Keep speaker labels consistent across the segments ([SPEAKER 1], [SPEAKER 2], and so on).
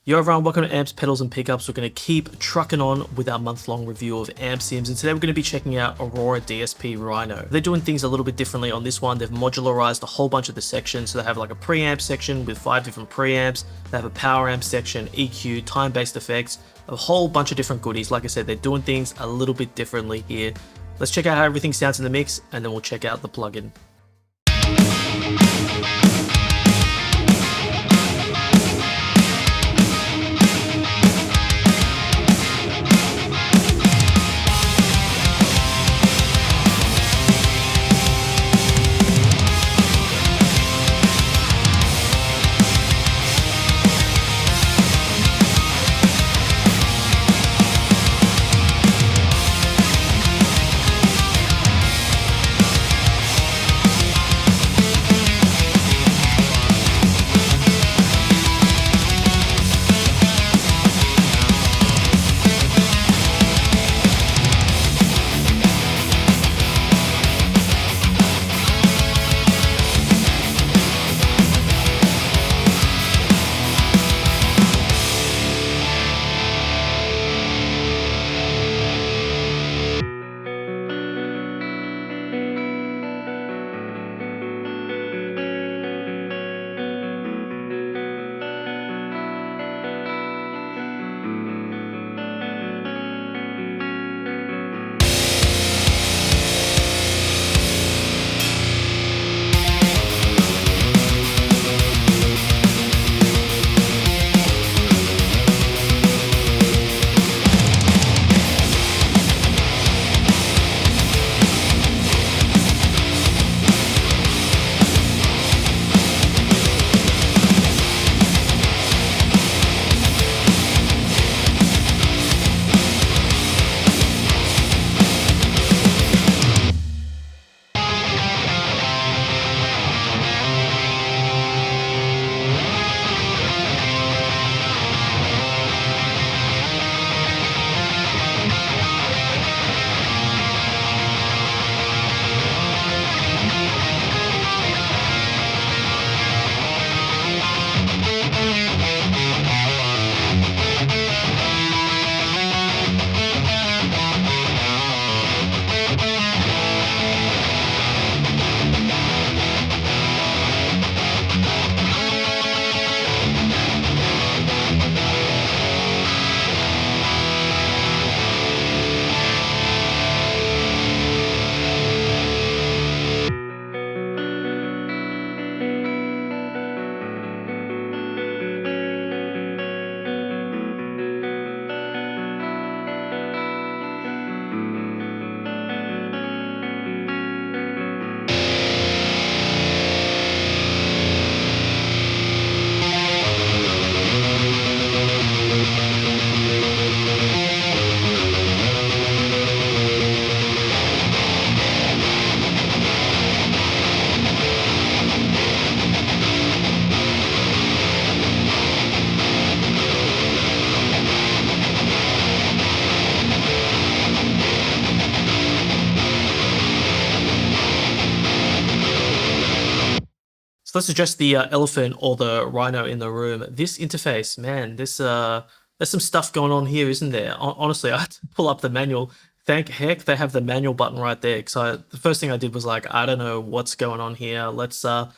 [SPEAKER 1] Yo everyone, welcome to Amps, Pedals and Pickups. We're going to keep trucking on with our month-long review of amp sims, and today we're going to be checking out Aurora DSP Rhino. They're doing things a little bit differently on this one. They've modularized a whole bunch of the sections, so they have like a preamp section with 5 different preamps, they have a power amp section, EQ, time-based effects, a whole bunch of different goodies. Like I said, they're doing things a little bit differently here. Let's check out how everything sounds in the mix, and then we'll check out the plugin. So let's address the elephant or the rhino in the room. This interface, man, there's some stuff going on here, isn't there? Honestly, I had to pull up the manual. Thank heck they have the manual button right there. So the first thing I did was like, I don't know what's going on here. There's a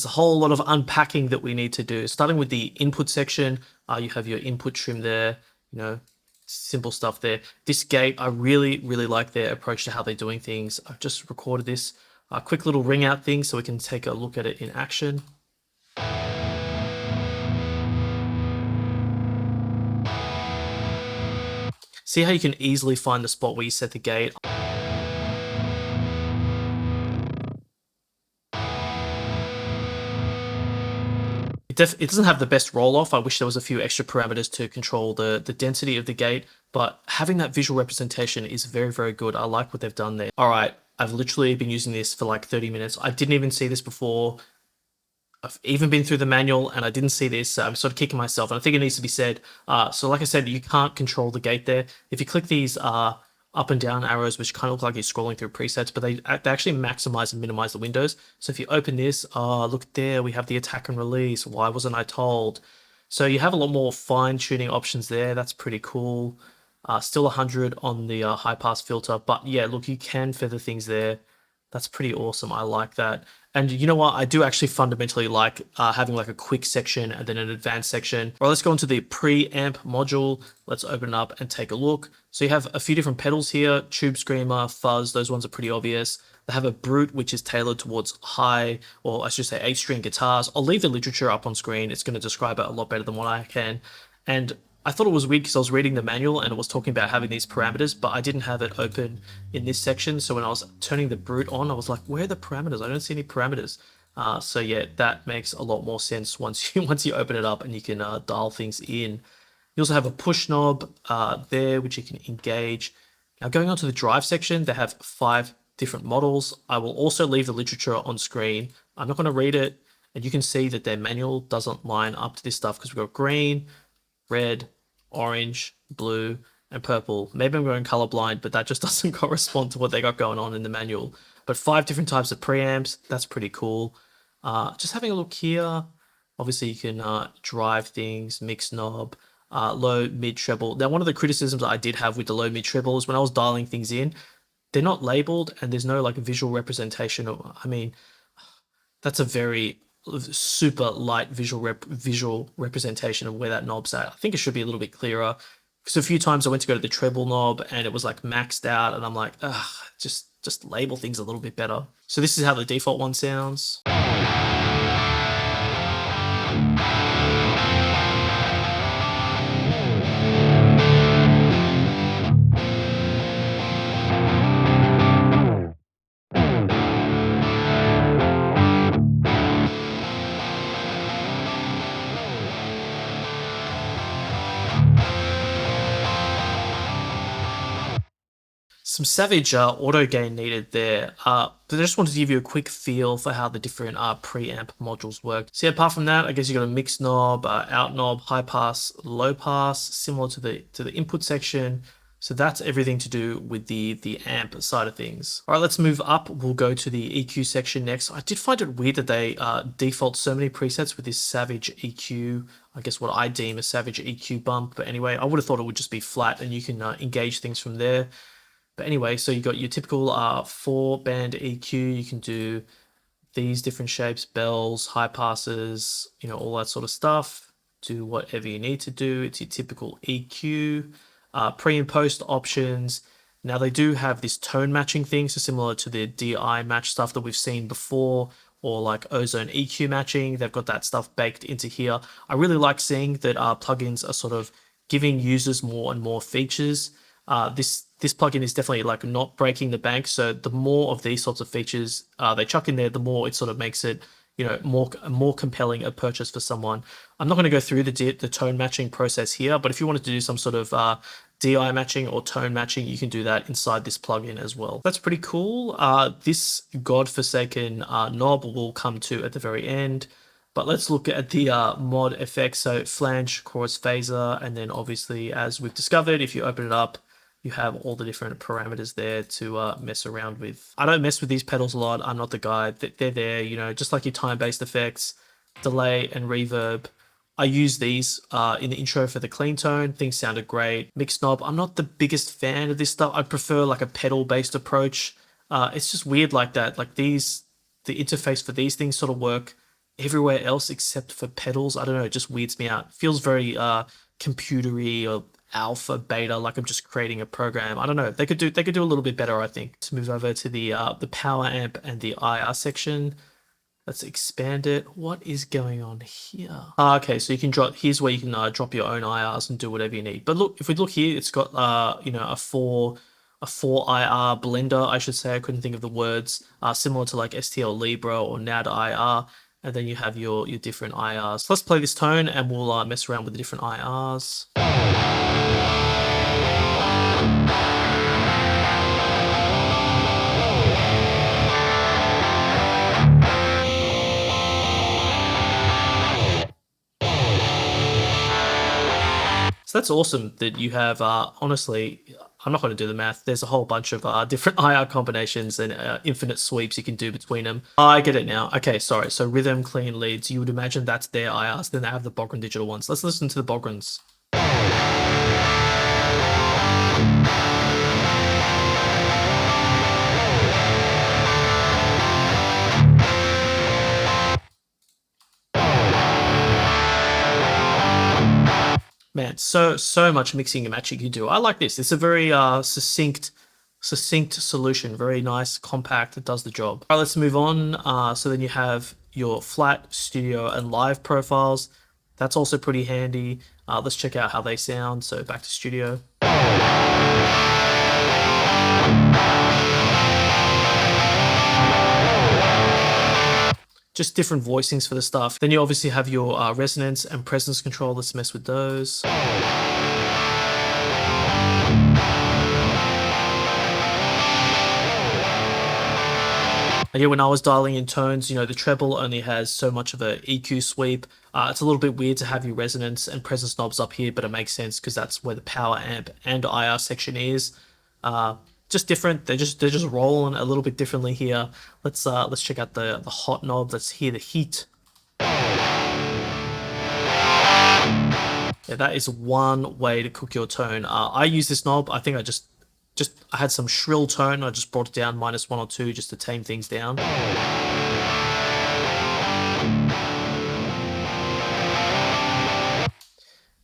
[SPEAKER 1] whole lot of unpacking that we need to do. Starting with the input section, you have your input trim there, you know, simple stuff there. This gate, I really like their approach to how they're doing things. I've just recorded this. A quick little ring out thing so we can take a look at it in action. See how you can easily find the spot where you set the gate. It doesn't have the best roll off. I wish there was a few extra parameters to control the density of the gate, but having that visual representation is very good. I like what they've done there. All right, I've literally been using this for like 30 minutes. I didn't even see this before. I've even been through the manual and I didn't see this. So I'm sort of kicking myself, and I think it needs to be said. So like I said, you can't control the gate there. If you click these up and down arrows, which kind of look like you're scrolling through presets, but they actually maximize and minimize the windows. So if you open this, look there, we have the attack and release. Why wasn't I told? So you have a lot more fine tuning options there. That's pretty cool. Still 100 on the high pass filter, but yeah, look, you can feather things there. That's pretty awesome. I like that. And you know what? I do actually fundamentally like having like a quick section and then an advanced section. All right, let's go into the preamp module. Let's open it up and take a look. So you have a few different pedals here: tube screamer, fuzz. Those ones are pretty obvious. They have a brute, which is tailored towards high, or I should say 8-string guitars. I'll leave the literature up on screen. It's going to describe it a lot better than what I can. And I thought it was weird because I was reading the manual and it was talking about having these parameters, but I didn't have it open in this section. So when I was turning the brute on, I was like, where are the parameters? I don't see any parameters. So yeah, that makes a lot more sense once you open it up and you can dial things in. You also have a push knob there, which you can engage. Now going on to the drive section, they have 5 different models. I will also leave the literature on screen. I'm not going to read it, and you can see that their manual doesn't line up to this stuff because we've got green, red, orange, blue, and purple. Maybe I'm going colorblind, but that just doesn't correspond to what they got going on in the manual. But 5 different types of preamps, that's pretty cool. Just having a look here, obviously you can drive things, mix knob, low, mid, treble. Now, one of the criticisms I did have with the low, mid, treble is when I was dialing things in, they're not labeled and there's no like visual representation. I mean, that's a very super light visual representation of where that knob's at. I think it should be a little bit clearer. Because a few times I went to go to the treble knob and it was like maxed out, and I'm like, ugh, just label things a little bit better. So this is how the default one sounds. Some savage auto gain needed there, but I just wanted to give you a quick feel for how the different preamp modules work. So yeah, apart from that, I guess you got a mix knob, out knob, high pass, low pass, similar to the input section. So that's everything to do with the amp side of things. All right, let's move up. We'll go to the EQ section next. I did find it weird that they default so many presets with this Savage EQ. I guess what I deem a Savage EQ bump. But anyway, I would have thought it would just be flat and you can engage things from there. But anyway, so you got your typical 4-band EQ. You can do these different shapes, bells, high passes, you know, all that sort of stuff. Do whatever you need to do. It's your typical EQ. Pre and post options. Now they do have this tone matching thing, so similar to the DI match stuff that we've seen before, or like Ozone EQ matching. They've got that stuff baked into here. I really like seeing that plugins are sort of giving users more and more features. This plugin is definitely like not breaking the bank. So the more of these sorts of features they chuck in there, the more it sort of makes it, you know, more compelling a purchase for someone. I'm not going to go through the tone matching process here, but if you wanted to do some sort of DI matching or tone matching, you can do that inside this plugin as well. That's pretty cool. This godforsaken knob will come to at the very end. But let's look at the mod effects. So flange, chorus, phaser, and then obviously, as we've discovered, if you open it up, you have all the different parameters there to mess around with. I don't mess with these pedals a lot. I'm not the guy. They're there, you know, just like your time-based effects, delay and reverb. I use these in the intro for the clean tone. Things sounded great. Mix knob, I'm not the biggest fan of this stuff. I prefer like a pedal-based approach. It's just weird like that. Like the interface for these things sort of work everywhere else except for pedals. I don't know, it just weirds me out. It feels very computery or alpha, beta, like I'm just creating a program. I don't know. They could do a little bit better, I think. Let's move over to the power amp and the IR section. Let's expand it. What is going on here? Okay, so you can drop. Here's where you can drop your own IRs and do whatever you need. But look, if we look here, it's got you know, a 4 IR blender, I should say. I couldn't think of the words. Similar to like STL Libra or NAD IR. And then you have your different IRs. So let's play this tone and we'll mess around with the different IRs. So that's awesome that you have, honestly, I'm not going to do the math. There's a whole bunch of different IR combinations and infinite sweeps you can do between them. I get it now. Okay, sorry. So rhythm, clean leads. You would imagine that's their IRs. Then they have the Bogren digital ones. Let's listen to the Bogrens. Man, so much mixing and matching you can do. I like this. It's a very succinct solution. Very nice, compact. It does the job. All right, let's move on. So then you have your flat, studio, and live profiles. That's also pretty handy. Let's check out how they sound. So back to studio. Just different voicings for the stuff. Then you obviously have your resonance and presence control. Let's mess with those. And yeah, when I was dialing in tones, you know, the treble only has so much of a EQ sweep. It's a little bit weird to have your resonance and presence knobs up here, but it makes sense because that's where the power amp and IR section is. Just different. They're just rolling a little bit differently here. Let's check out the hot knob. Let's hear the heat. Yeah, that is one way to cook your tone. I use this knob. I think I had some shrill tone. I just brought it down -1 or 2 just to tame things down.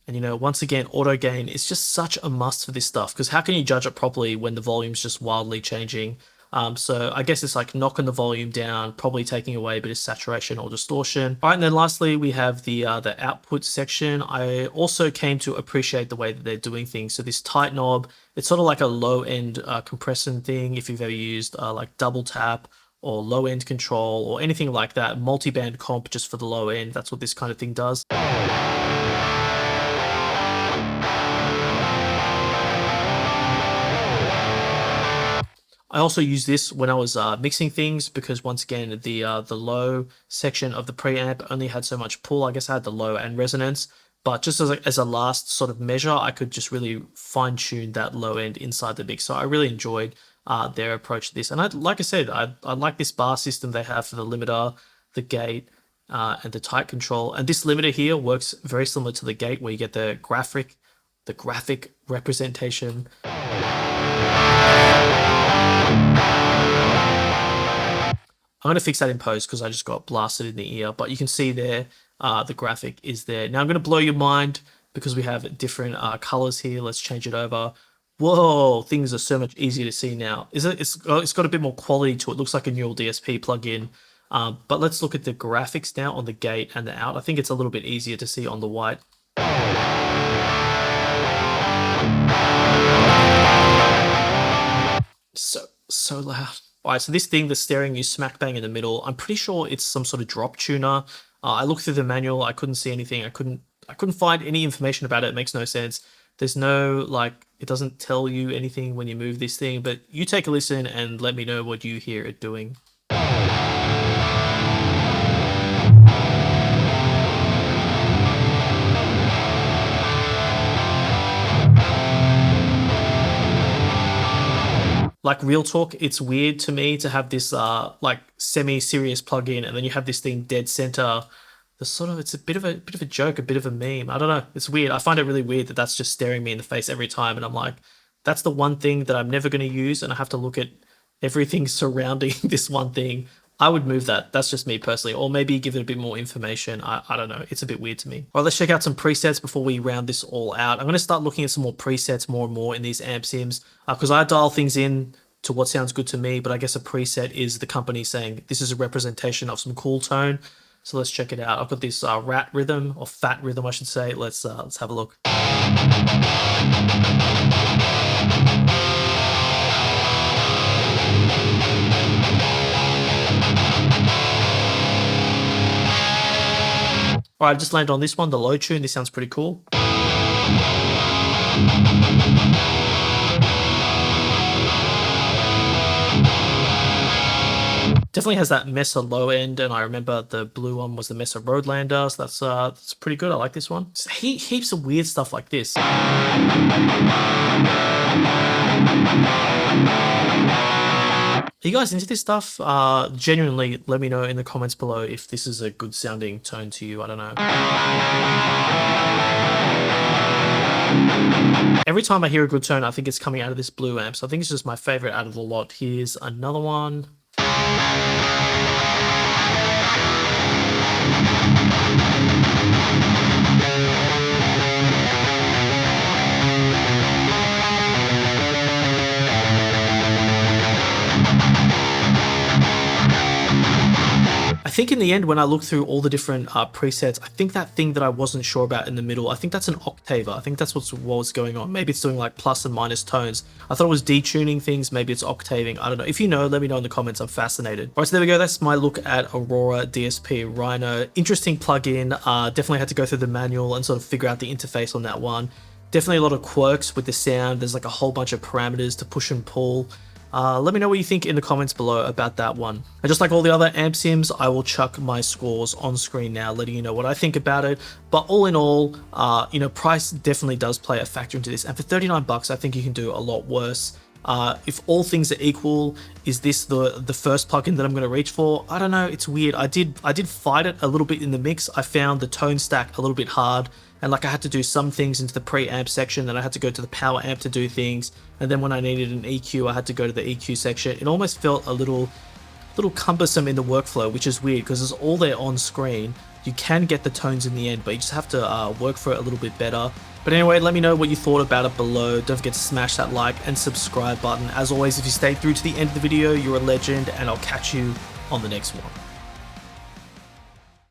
[SPEAKER 1] And you know, once again, auto gain is just such a must for this stuff, because how can you judge it properly when the volume's just wildly changing? So I guess it's like knocking the volume down, probably taking away a bit of saturation or distortion. All right, and then lastly, we have the output section. I also came to appreciate the way that they're doing things. So this tight knob, it's sort of like a low-end compression thing. If you've ever used like double tap or low-end control or anything like that, multi-band comp just for the low end, that's what this kind of thing does. I also use this when I was mixing things, because once again, the low section of the preamp only had so much pull. I guess I had the low and resonance, but just as a last sort of measure, I could just really fine tune that low end inside the mix. So I really enjoyed their approach to this. And like I said, I like this bar system they have for the limiter, the gate, and the tight control. And this limiter here works very similar to the gate, where you get the graphic representation. I'm going to fix that in post because I just got blasted in the ear, but you can see there the graphic is there. Now I'm going to blow your mind because we have different colors here. Let's change it over. Whoa, things are so much easier to see now. It's got a bit more quality to it. It looks like a neural DSP plugin. But let's look at the graphics now on the gate and the out. I think it's a little bit easier to see on the white. So loud. All right, so this thing that's staring you smack bang in the middle, I'm pretty sure it's some sort of drop tuner. I looked through the manual, I couldn't see anything. I couldn't find any information about it. It makes no sense. There's no, like, it doesn't tell you anything when you move this thing, but you take a listen and let me know what you hear it doing. Like, real talk, it's weird to me to have this like semi-serious plugin and then you have this thing dead center. It's a bit of a joke, a bit of a meme. I don't know. It's weird. I find it really weird that that's just staring me in the face every time, and I'm like, that's the one thing that I'm never going to use, and I have to look at everything surrounding this one thing. I would move that. That's just me personally, or maybe give it a bit more information. I don't know. It's a bit weird to me. All right, let's check out some presets before we round this all out. I'm going to start looking at some more presets more and more in these amp sims, because I dial things in to what sounds good to me, but I guess a preset is the company saying this is a representation of some cool tone. So let's check it out. I've got this rat rhythm, or fat rhythm, I should say. Let's have a look. All right, I just landed on this one, the low tune. This sounds pretty cool. Definitely has that Mesa low end, and I remember the blue one was the Mesa Roadlander, so that's pretty good. I like this one. Heaps of weird stuff like this. Are you guys into this stuff? Genuinely, let me know in the comments below if this is a good sounding tone to you. I don't know. Every time I hear a good tone, I think it's coming out of this blue amp. So I think it's just my favorite out of the lot. Here's another one. I think in the end, when I look through all the different presets, I think that thing that I wasn't sure about in the middle, I think that's an octaver. I think that's what was going on. Maybe it's doing like plus and minus tones. I thought it was detuning things. Maybe it's octaving. I don't know. If you know, let me know in the comments. I'm fascinated. All right, so there we go. That's my look at Aurora DSP Rhino. Interesting plugin. Definitely had to go through the manual and sort of figure out the interface on that one. Definitely a lot of quirks with the sound. There's like a whole bunch of parameters to push and pull. Let me know what you think in the comments below about that one. And just like all the other amp sims, I will chuck my scores on screen now, letting you know what I think about it. But all in all, you know, price definitely does play a factor into this. And for 39 bucks, I think you can do a lot worse. If all things are equal, is this the first plugin that I'm going to reach for? I don't know. It's weird. I did fight it a little bit in the mix. I found the tone stack a little bit hard. And like I had to do some things into the preamp section, then I had to go to the power amp to do things. And then when I needed an EQ, I had to go to the EQ section. It almost felt a little cumbersome in the workflow, which is weird because it's all there on screen. You can get the tones in the end, but you just have to work for it a little bit better. But anyway, let me know what you thought about it below. Don't forget to smash that like and subscribe button. As always, if you stayed through to the end of the video, you're a legend, and I'll catch you on the next one.